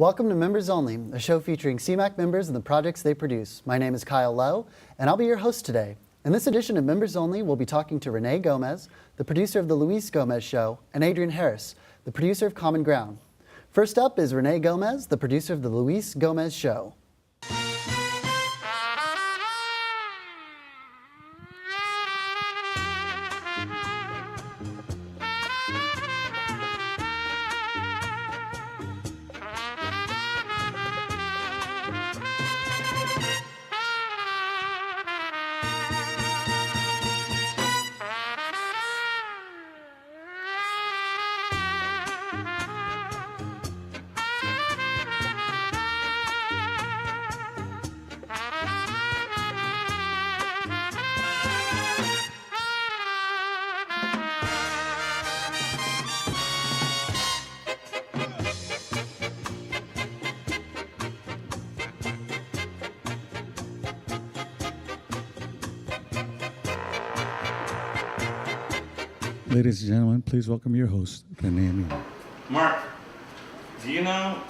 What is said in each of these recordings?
Welcome to Members Only, a show featuring CMAC members and the projects they produce. My name is Kyle Lowe, and I'll be your host today. In this edition of Members Only, we'll be talking to Rene Gomez, the producer of The Luis Gomez Show, and Adrian Harris, the producer of Common Ground. First up is Rene Gomez, the producer of The Luis Gomez Show. Ladies and gentlemen, please welcome your host, Rene. Mark, do you know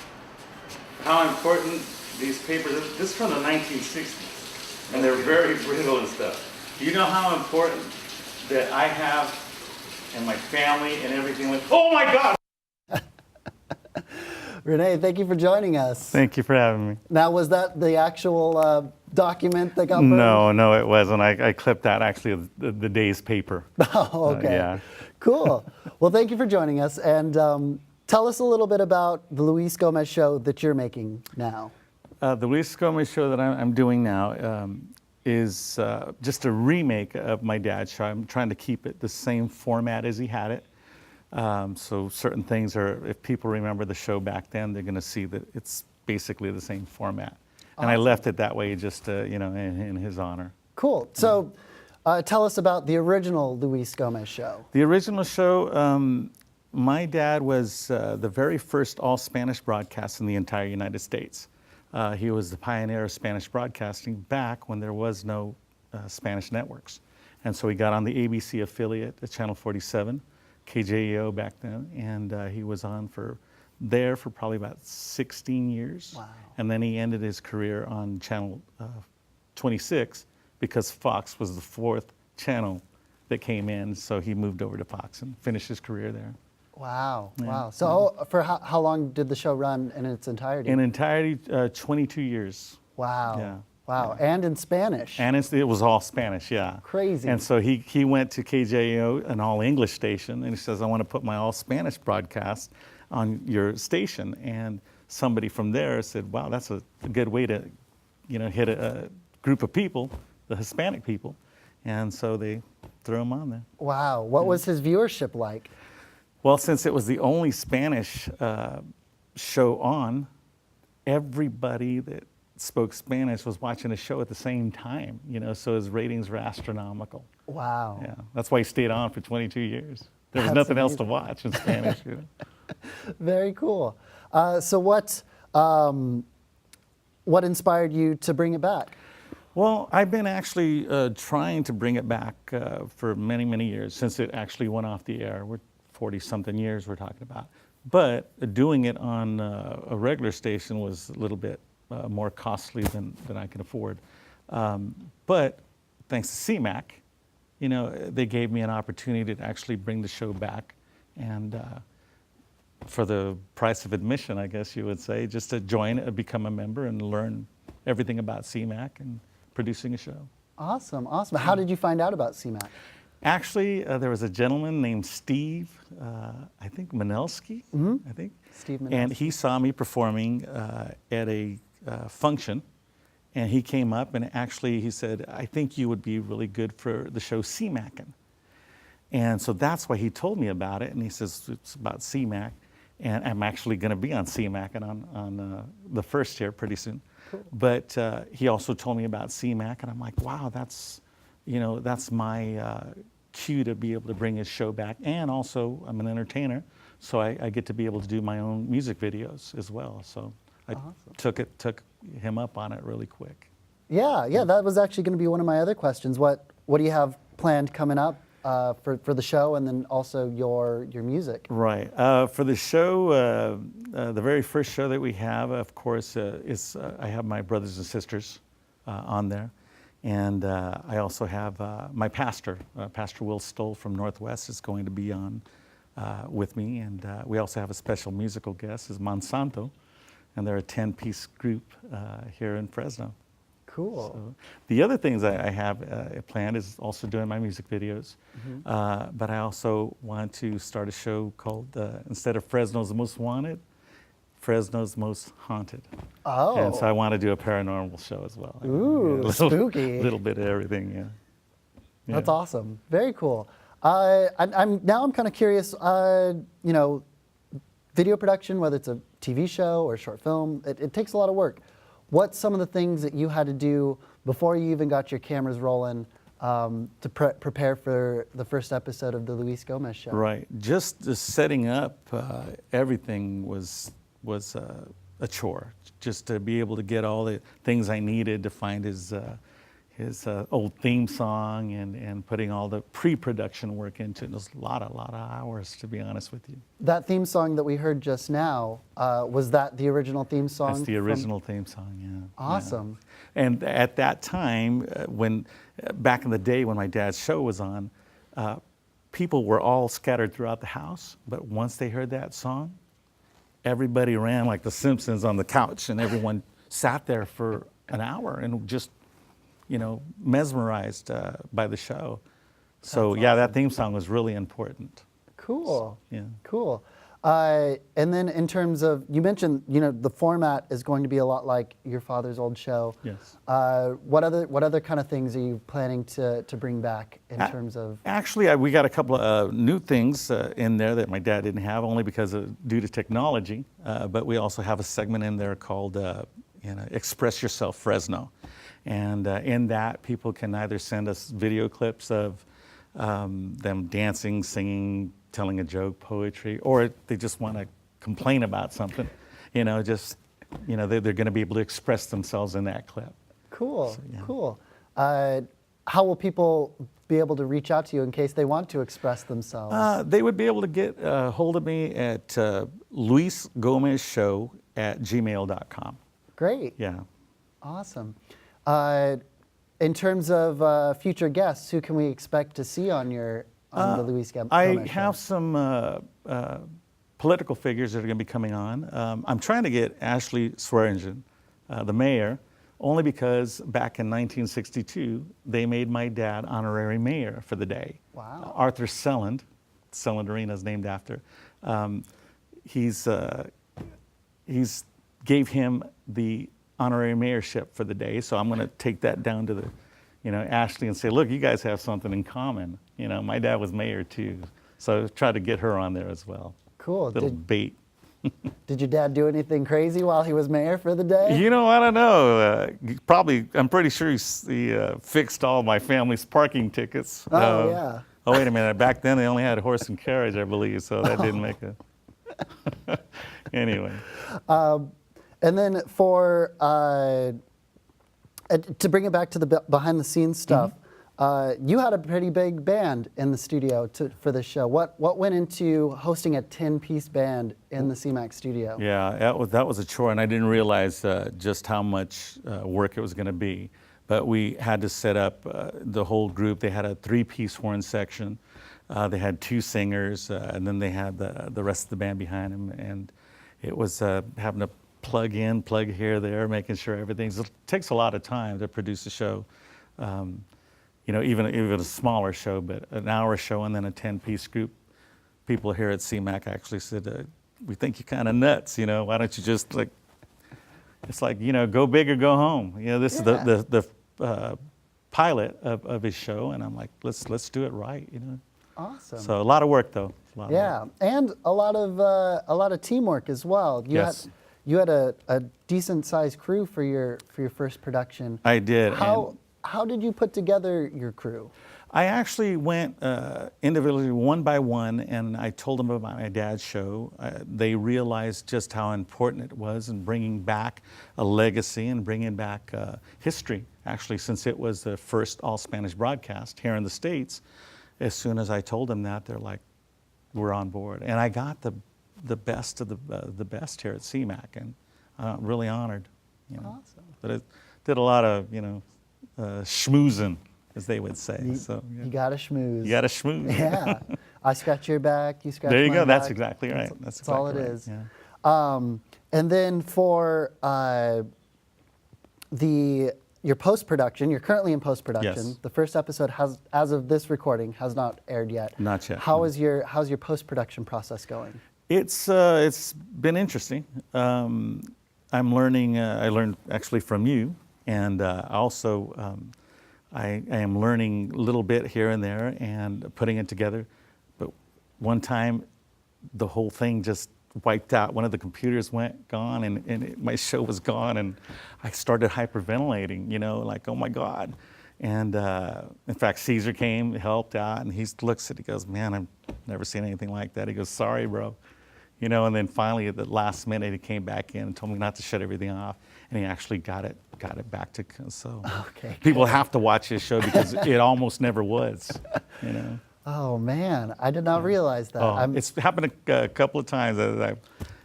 how important these papers are? This is from the 1960s, and they're very brittle and stuff. Do you know how important that I have and my family and everything? Oh my God! Rene, thank you for joining us. Thank you for having me. Now, was that the actual document that got burned? No, it wasn't. I clipped out actually the day's paper. Oh, okay. Yeah. Cool. Well, thank you for joining us. And tell us a little bit about the Luis Gomez Show that you're making now. The Luis Gomez Show that I'm doing now is just a remake of my dad's show. I'm trying to keep it the same format as he had it. So certain things are, if people remember the show back then, they're going to see that it's basically the same format. And I left it that way just in his honor. Cool. So tell us about the original Luis Gomez Show. The original show, my dad was the very first all-Spanish broadcast in the entire United States. He was the pioneer of Spanish broadcasting back when there was no Spanish networks. And so he got on the ABC affiliate at Channel 47, KJEO back then, and he was on for probably about 16 years. Wow. And then he ended his career on Channel 26 because Fox was the fourth channel that came in, so he moved over to Fox and finished his career there. Wow, Yeah. wow. So for how long did the show run in its entirety? In entirety, 22 years. Wow. Yeah. Wow, and in Spanish. And it was all Spanish, yeah. Crazy. And so he went to KJO, an all-English station, and he says, I want to put my all-Spanish broadcast on your station. And somebody from there said, wow, that's a good way to, hit a group of people, the Hispanic people. And so they threw him on there. Wow, what was his viewership like? Well, since it was the only Spanish show on, everybody that spoke Spanish was watching the show at the same time, so his ratings were astronomical. Wow. Yeah, that's why he stayed on for 22 years. There was That's nothing else amazing. to watch in Spanish. Very cool. So what inspired you to bring it back? Well, I've been actually trying to bring it back for many, many years since it actually went off the air. We're 40-something years we're talking about. But doing it on a regular station was a little bit more costly than I can afford. But thanks to CMAC, they gave me an opportunity to actually bring the show back, and for the price of admission, I guess you would say, just to join, become a member and learn everything about CMAC and producing a show. Awesome, awesome. How did you find out about CMAC? Actually, there was a gentleman named Steve, I think Manelsky, I think. Steve Manelsky. And he saw me performing at a function, and he came up and actually he said, I think you would be really good for the show CMAC. And so that's why he told me about it, and he says it's about CMAC, and I'm actually going to be on CMAC and on the first year pretty soon. Cool. But he also told me about CMAC, and I'm like, wow, that's my cue to be able to bring his show back. And also, I'm an entertainer, so I get to be able to do my own music videos as well. So I took him up on it really quick. Yeah, that was actually going to be one of my other questions. What do you have planned coming up for the show and then also your music. Right. For the show, the very first show that we have, of course, is I have my brothers and sisters on there. And I also have my pastor, Pastor Will Stoll from Northwest, is going to be on with me. And we also have a special musical guest, is Monsanto. And they're a 10-piece group here in Fresno. Cool. So the other things I have planned is also doing my music videos. But I also want to start a show called, instead of Fresno's Most Wanted, Fresno's Most Haunted. Oh. And so I want to do a paranormal show as well. Ooh, spooky. A little bit of everything, yeah. That's awesome. Very cool. I'm kind of curious. Video production, whether it's a TV show or a short film, it takes a lot of work. What's some of the things that you had to do before you even got your cameras rolling to prepare for the first episode of the Luis Gomez Show? Right. Just the setting up everything was a chore. Just to be able to get all the things I needed to find his old theme song and putting all the pre-production work into it. It was a lot of hours, to be honest with you. That theme song that we heard just now, was that the original theme song? That's the original theme song, yeah. Awesome. Yeah. And at that time, back in the day when my dad's show was on, people were all scattered throughout the house, but once they heard that song, everybody ran like the Simpsons on the couch, and everyone sat there for an hour and just, mesmerized by the show. So yeah, that theme song was really important. Cool. Yeah. Cool. And then in terms of, you mentioned, the format is going to be a lot like your father's old show. Yes. What other kind of things are you planning to bring back in terms of? Actually, we got a couple of new things in there that my dad didn't have, only because due to technology. But we also have a segment in there called Express Yourself Fresno. And in that, people can either send us video clips of them dancing, singing, telling a joke, poetry, or they just want to complain about something. They're going to be able to express themselves in that clip. Cool, So, yeah. cool. How will people be able to reach out to you in case they want to express themselves? They would be able to get a hold of me at luisgomezshow@gmail.com. Great. Yeah. Awesome. In terms of future guests, who can we expect to see on the Luis Gomez I Show? have some political figures that are going to be coming on. I'm trying to get Ashley Swearingen, the mayor, only because back in 1962, they made my dad honorary mayor for the day. Wow. Arthur Selland Arena is named after. He's gave him the honorary mayorship for the day, so I'm going to take that down to Ashley and say, look, you guys have something in common. My dad was mayor too, so try to get her on there as well. Cool. Little bait. Did your dad do anything crazy while he was mayor for the day? I don't know. I'm pretty sure he fixed all my family's parking tickets. Oh, yeah. Oh, wait a minute. Back then they only had horse and carriage, I believe, so that didn't make a... Anyway. And then to bring it back to the behind the scenes stuff, you had a pretty big band in the studio for this show. What went into hosting a 10-piece band in the CMAC studio? Yeah, that was a chore, and I didn't realize just how much work it was going to be. But we had to set up the whole group. They had a 3-piece horn section. They had 2 singers, and then they had the rest of the band behind them. And it was having to plug in, plug here, there, making sure everything's. It takes a lot of time to produce a show. Even a smaller show, but an hour show and then a 10-piece group. People here at CMAC actually said, we think you're kind of nuts, why don't you just it's like, go big or go home. This is the pilot of his show, and I'm like, let's do it right, Awesome. So a lot of work though. Yeah, and a lot of teamwork as well. You had a decent sized crew for your first production. I did. How did you put together your crew? I actually went individually, one by one, and I told them about my dad's show. They realized just how important it was in bringing back a legacy and bringing back history, actually, since it was the first all-Spanish broadcast here in the States. as soon as I told them that, they're like, we're on board. And I got the best of the best here at CMAC, and I'm really honored. You know. Awesome. But it did a lot of, schmoozing, as they would say. You, So yeah. you got to schmooze. You got to schmooze. Yeah. I scratch your back, you scratch There you my go. back. That's exactly right. That's exactly all it right. is. Yeah. And then for your post-production, you're currently in post-production. Yes. The first episode has, as of this recording, has not aired yet. Not yet. How's your post-production process going? It's been interesting. I'm learning. I learned actually from you, and also I am learning a little bit here and there and putting it together. But one time, the whole thing just wiped out. One of the computers gone, and my show was gone, and I started hyperventilating. Like, oh my God. And in fact, Caesar came, helped out, and he looks at it, he goes, man, I've never seen anything like that. He goes, sorry, bro. And then finally at the last minute, he came back in and told me not to shut everything off, and he actually got it back to, so Okay. people have to watch his show because it almost never was, Oh man, I did not realize that. Oh, it's happened a couple of times that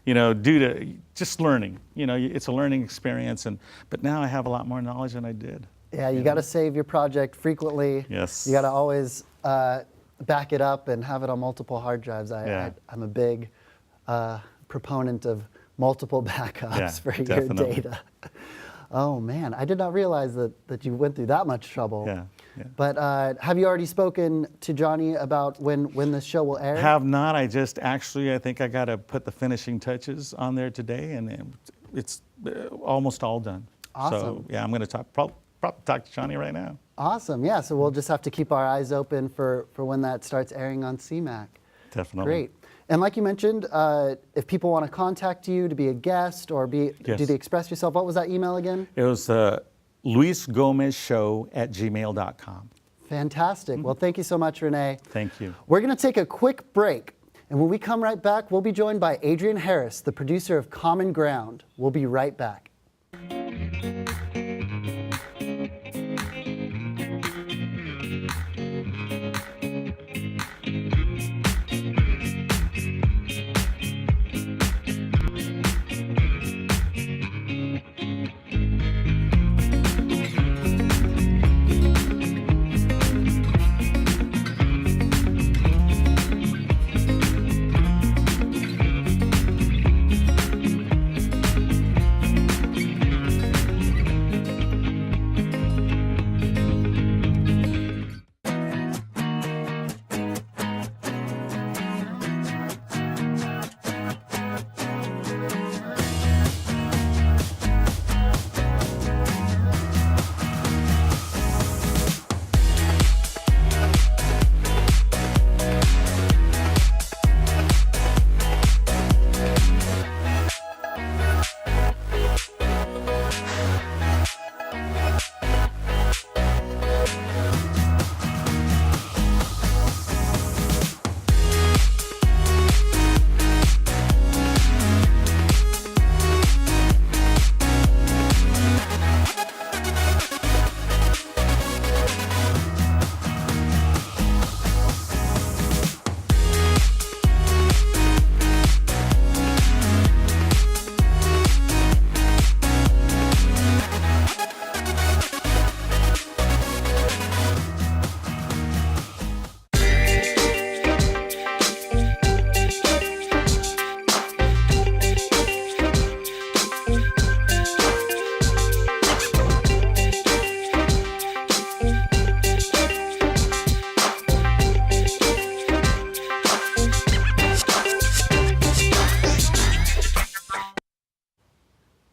due to just learning. It's a learning experience, but now I have a lot more knowledge than I did. Yeah, you got to save your project frequently. Yes. You got to always back it up and have it on multiple hard drives. I'm a big proponent of multiple backups for definitely. your data. Oh man, I did not realize that you went through that much trouble. Yeah. But have you already spoken to Johnny about when the show will air? Have not. I think I got to put the finishing touches on there today, and it's almost all done. Awesome. So yeah, I'm going to probably talk to Johnny right now. Awesome. Yeah. So we'll just have to keep our eyes open for when that starts airing on CMAC. Definitely. Great. And like you mentioned, if people want to contact you to be a guest or do the Express Yourself, what was that email again? It was luisgomezshow@gmail.com. Fantastic. Well, thank you so much, Rene. Thank you. We're going to take a quick break. And when we come right back, we'll be joined by Adrian Harris, the producer of Common Ground. We'll be right back.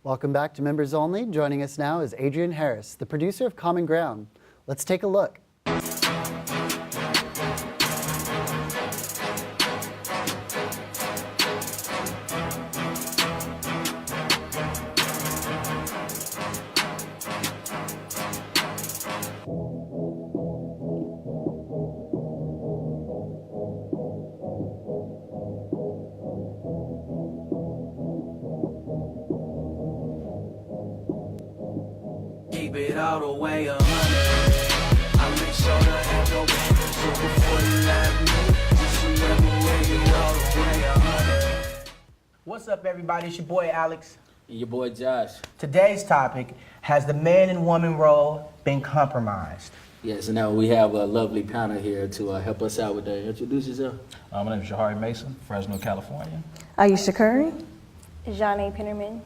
Welcome back to Members Only. Joining us now is Adrian Harris, the producer of Common Ground. Let's take a look. Keep it all the way 100. I make sure to have no banners What's up, everybody? It's your boy Alex. And your boy Josh. Today's topic: has the man and woman role been compromised? Yes, and now we have a lovely panel here to help us out with that. Introduce yourself. My name is Jahari Mason, Fresno, California. Aisha Curry. Janae Pinnerman.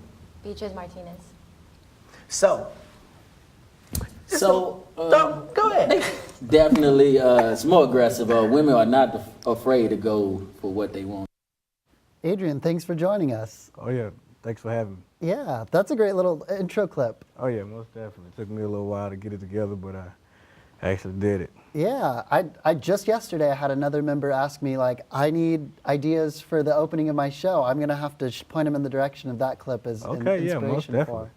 Beatrice Martinez. So, go ahead. Definitely, it's more aggressive. Women are not afraid to go for what they want. Adrian, thanks for joining us. Oh yeah, thanks for having me. Yeah, that's a great little intro clip. Oh yeah, most definitely. It took me a little while to get it together, but I actually did it. Yeah, I just yesterday I had another member ask me like, I need ideas for the opening of my show. I'm gonna have to point him in the direction of that clip as an Okay, yeah, inspiration most definitely. for.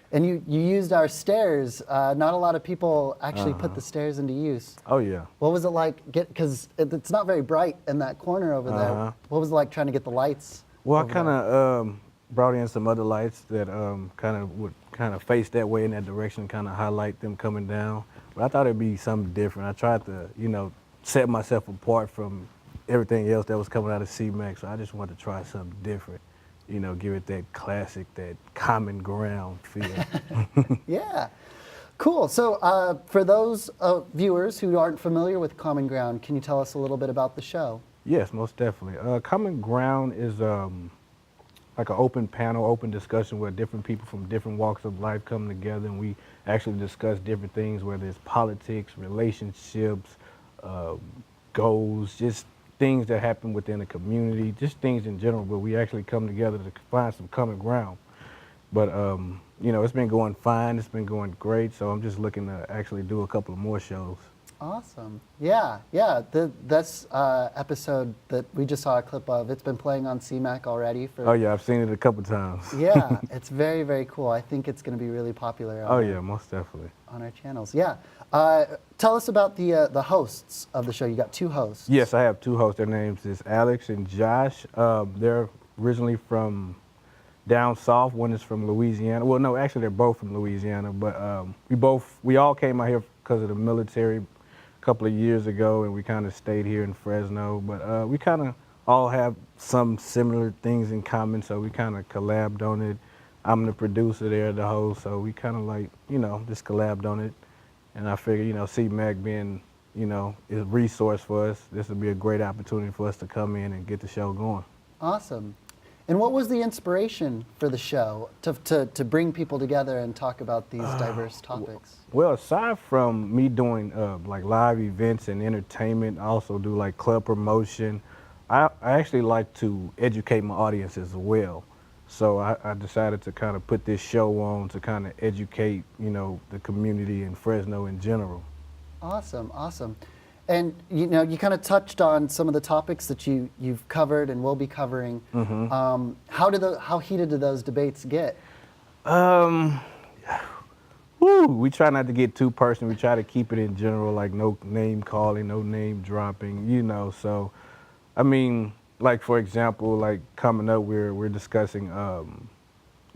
And you used our stairs. Not a lot of people actually put the stairs into use. Oh yeah. What was it like? Because it's not very bright in that corner over there. What was it like trying to get the lights? Well, I over kind of brought in some other lights that kind of face that way in that direction, kind of highlight them coming down. But I thought it'd be something different. I tried to, set myself apart from everything else that was coming out of CMAC. So I just wanted to try something different. Give it that classic, that common ground feel. Yeah, cool. So for those viewers who aren't familiar with Common Ground, can you tell us a little bit about the show? Yes, most definitely. Common Ground is like an open panel, open discussion where different people from different walks of life come together and we actually discuss different things, whether it's politics, relationships, goals, just things that happen within the community, just things in general, but we actually come together to find some common ground. But, it's been going fine, it's been going great, so I'm just looking to actually do a couple of more shows. Awesome. Yeah. This episode that we just saw a clip of, it's been playing on CMAC already. Oh yeah, I've seen it a couple times. Yeah, it's very, very cool. I think it's going to be really popular Most definitely. on our channels. Yeah. Tell us about the hosts of the show. You got two hosts. Yes, I have two hosts. Their names is Alex and Josh. They're originally from down south. One is from Louisiana. Well, no, actually they're both from Louisiana, but we all came out here because of the military a couple of years ago, and we kind of stayed here in Fresno. But we kind of all have some similar things in common, so we kind of collabed on it. I'm the producer, they're the host, so we kind of like, just collabed on it. And I figured, CMAC being, is a resource for us, this would be a great opportunity for us to come in and get the show going. Awesome. And what was the inspiration for the show to bring people together and talk about these diverse topics? Well, aside from me doing like live events and entertainment, I also do like club promotion. I actually like to educate my audience as well. So I decided to kind of put this show on to kind of educate, the community in Fresno in general. Awesome. And you kind of touched on some of the topics that you've covered and will be covering. Mm-hmm. How heated do those debates get? We try not to get too personal. We try to keep it in general, like no name calling, no name dropping, So, I mean, like for example, like coming up, we're discussing,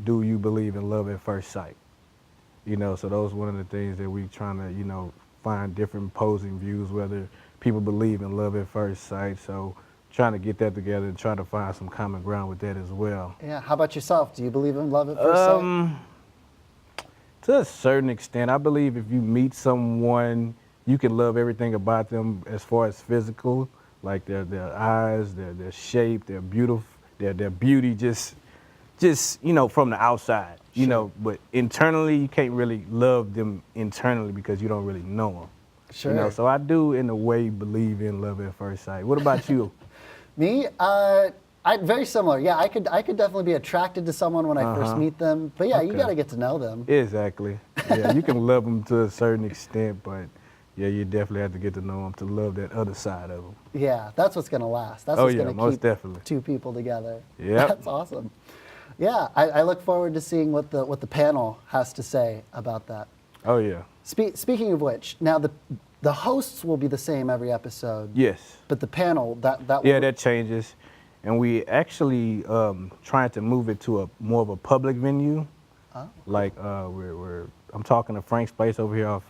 do you believe in love at first sight? So those are one of the things that we trying to, find different opposing views, whether people believe in love at first sight. So trying to get that together and trying to find some common ground with that as well. Yeah. How about yourself? Do you believe in love at first sight? To a certain extent, I believe if you meet someone, you can love everything about them as far as physical, like their eyes, their shape, their beauty, just from the outside. But internally, you can't really love them internally because you don't really know them. Sure. So I do, in a way, believe in love at first sight. What about you? Me? Very similar. Yeah, I could definitely be attracted to someone when I first meet them. But yeah, you got to get to know them. Exactly. Yeah, you can love them to a certain extent, but yeah, you definitely have to get to know them to love that other side of them. Yeah, that's what's going to last. That's what's going to keep definitely. two people together. Yeah. That's awesome. Yeah, I look forward to seeing what the panel has to say about that. Oh yeah. Speaking of which, now the hosts will be the same every episode. Yes. But the panel that changes, and we actually trying to move it to a more of a public venue. Oh. Like I'm talking to Frank's place over here off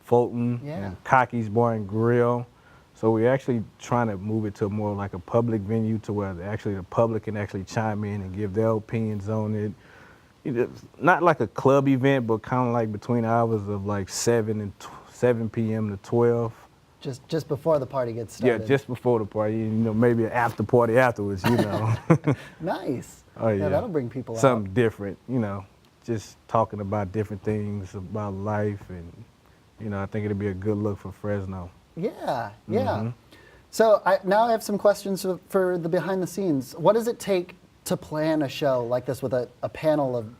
Fulton and Cocky's Bar and Grill. So we're actually trying to move it to more like a public venue to where the public can actually chime in and give their opinions on it. Not like a club event, but kind of like between hours of like 7 p.m. to 12. Just before the party gets started. Yeah, just before the party. Maybe an after party afterwards. Nice. Oh yeah, that'll bring people out. Something different. Just talking about different things about life, and I think it'll be a good look for Fresno. Yeah. So now I have some questions for the behind the scenes. What does it take to plan a show like this with a panel of,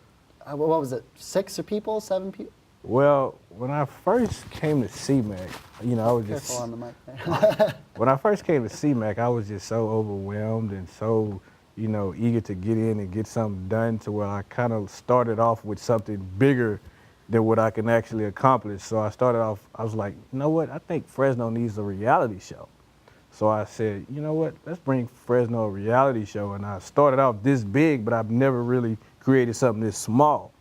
what was it, 6 people, 7 people? Well, when I first came to CMAC, I was just... Careful on the mic there. When I first came to CMAC, I was just so overwhelmed and so, eager to get in and get something done to where I kind of started off with something bigger than what I can actually accomplish. So I was like, you know what, I think Fresno needs a reality show. So I said, you know what, let's bring Fresno a reality show. And I started off this big, but I've never really created something this small.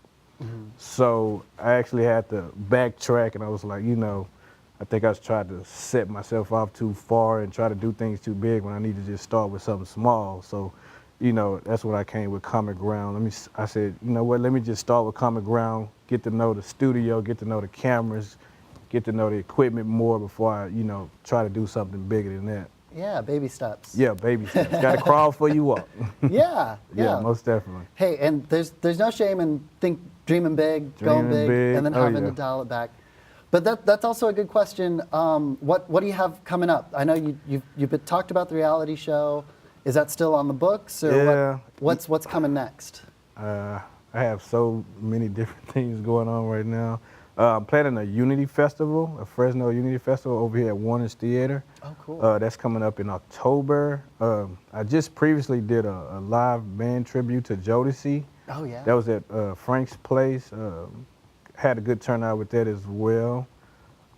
So I actually had to backtrack, and I was like, I think I was trying to set myself off too far and try to do things too big when I need to just start with something small. So, that's when I came with Common Ground. I said, you know what, let me just start with Common Ground, get to know the studio, get to know the cameras, get to know the equipment more before I, try to do something bigger than that. Yeah, baby steps. Yeah, baby steps. Got to crawl before you walk. Yeah. Yeah, most definitely. Hey, and there's no shame in dreaming big, going big, and then having to dial it back. But that's also a good question. What do you have coming up? I know you've talked about the reality show. Is that still on the books, or Yeah. what's coming next? I have so many different things going on right now. I'm planning a Unity Festival, a Fresno Unity Festival over here at Warner's Theater. Oh, cool. That's coming up in October. I just previously did a live band tribute to Jodeci. Oh, yeah. That was at Frank's Place. Had a good turnout with that as well.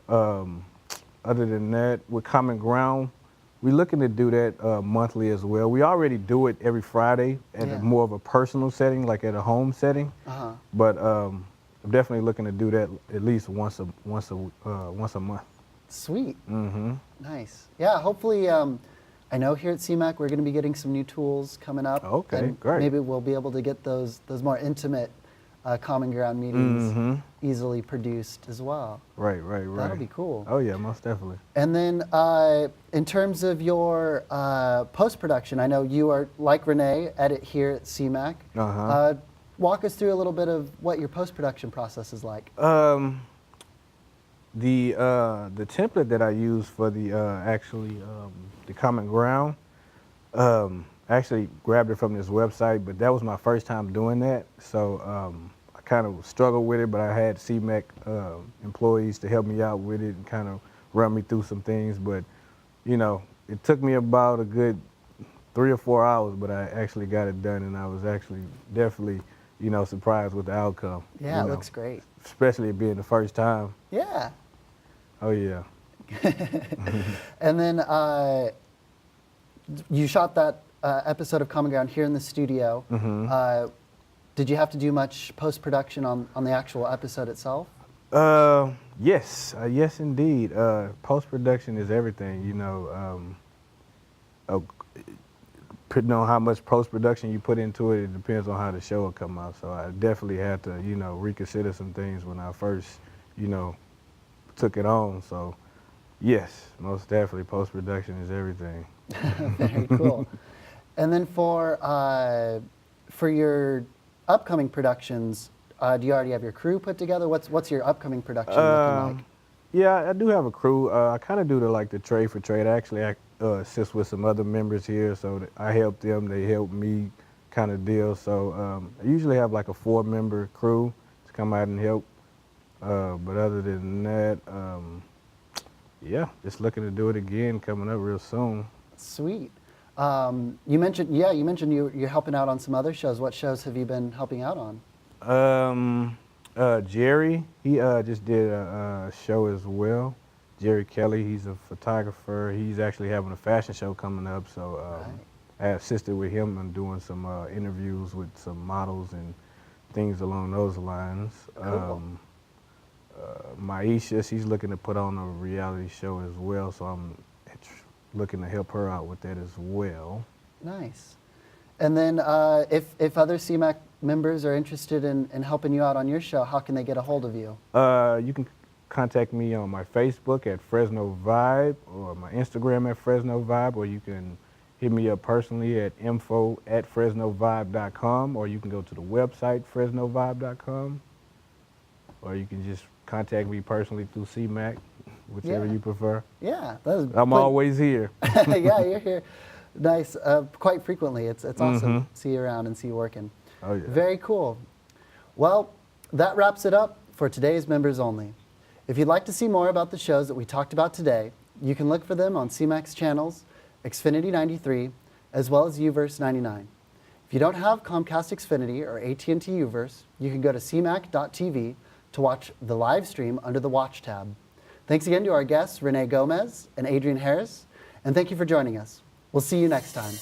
Other than that, with Common Ground, we're looking to do that monthly as well. We already do it every Friday at more of a personal setting, like at a home setting. But I'm definitely looking to do that at least once a month. Sweet. Mm-hmm. Nice. Yeah, hopefully, I know here at CMAC we're going to be getting some new tools coming up. Okay, and great. Maybe we'll be able to get those more intimate Common Ground meetings easily produced as well. Right. That'll be cool. Oh yeah, most definitely. And then in terms of your post-production, I know you are, like Rene, edit here at CMAC. Walk us through a little bit of what your post-production process is like. The template that I use for the the Common Ground, I actually grabbed it from this website, but that was my first time doing that. So I kind of struggled with it, but I had CMAC employees to help me out with it and kind of run me through some things. But, it took me about a good 3 or 4 hours, but I actually got it done, and I was actually definitely, surprised with the outcome. Yeah, it looks great. Especially it being the first time. Yeah. Oh, yeah. And then you shot that episode of Common Ground here in the studio. Did you have to do much post-production on the actual episode itself? Yes, yes indeed. Post-production is everything, depending on how much post-production you put into it, it depends on how the show will come out. So I definitely had to, reconsider some things when I first, took it on. So yes, most definitely post-production is everything. Very cool. And then for your upcoming productions, do you already have your crew put together? What's your upcoming production looking like? Yeah, I do have a crew. I kind of do the trade for trade. Actually, I assist with some other members here, so I help them, they help me, kind of deal. So I usually have like a 4-member crew to come out and help. But other than that, yeah, just looking to do it again, coming up real soon. Sweet. You mentioned you're helping out on some other shows. What shows have you been helping out on? Jerry, he just did a show as well. Jerry Kelly, he's a photographer. He's actually having a fashion show coming up, so I assisted with him in doing some interviews with some models and things along those lines. Cool. Maisha, she's looking to put on a reality show as well, so I'm looking to help her out with that as well. Nice. And then if other CMAC members are interested in helping you out on your show, how can they get a hold of you? You can contact me on my Facebook at Fresno Vibe or my Instagram at Fresno Vibe, or you can hit me up personally at info@fresnovibe.com, or you can go to the website fresnovibe.com, or you can just contact me personally through CMAC, whichever Yeah. you prefer. Yeah, that is I'm always here. Yeah, you're here. Nice. Quite frequently. It's awesome to see you around and see you working. Oh, yeah. Very cool. Well, that wraps it up for today's Members Only. If you'd like to see more about the shows that we talked about today, you can look for them on CMAC's channels, Xfinity 93, as well as Uverse 99. If you don't have Comcast Xfinity or AT&T Uverse, you can go to cmac.tv to watch the live stream under the Watch tab. Thanks again to our guests, Rene Gomez and Adrian Harris, and thank you for joining us. We'll see you next time.